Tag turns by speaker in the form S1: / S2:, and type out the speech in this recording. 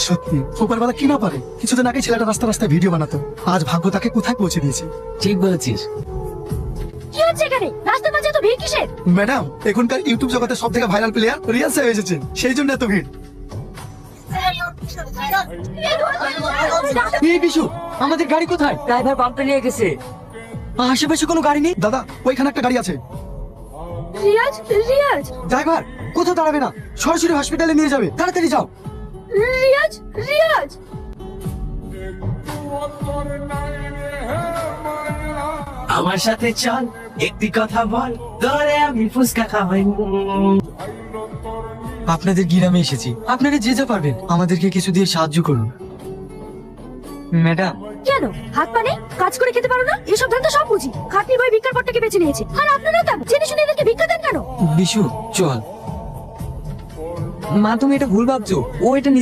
S1: সত্যি উপরবেলা কি না পারে, কিছুদিন আগে ছেলেটা রাস্তা রাস্তায় ভিডিও বানাতো, আজ ভাগ্য তাকে কোথায় পৌঁছে দিয়েছে।
S2: ঠিক বলেছিস।
S3: কি হচ্ছে এখানে? রাস্তার মাঝে তো ভিড় কিসের?
S1: ম্যাডাম, এখনকার ইউটিউব জগতের সব থেকে ভাইরাল প্লেয়ার রিয়াজ সাহেব এসেছেন, সেই জন্য এত ভিড়।
S2: এই বিশু, আমাদের গাড়ি কোথায়? ড্রাইভার পাম্পে নিয়ে গেছে। আশেপাশে কোনো গাড়ি নেই।
S1: দাদা, ওইখানে একটা গাড়ি আছে।
S3: রিয়াজ, রিয়াজ,
S1: ড্রাইভার কোথাও দাঁড়াবে না, সরাসরি হসপিটালে নিয়ে যাবে, তাড়াতাড়ি যাও।
S3: রিয়াজ, রিয়াজ।
S2: আমার সাথে চল, একটি কথা বল, ধরে আমি ফুচকা খাওয়াই। আপনাদের গ্রামে এসেছি, আপনারা যে যা পারবেন আমাদেরকে কিছু দিয়ে সাহায্য করুন। ম্যাডাম,
S3: কেন হাত পা নেই? কাজ করে খেতে পারো না? এসব ধান্দা সব বুঝি। খাটনির বই ভিক্ষার পরটাকে বেছে নিয়েছে, আর আপনারা তা জেনে শুনে এদেরকে ভিক্ষা দেন কেন?
S2: বিশু চল। মা, তুমি এটা ভুল ভাবছো, ও এটা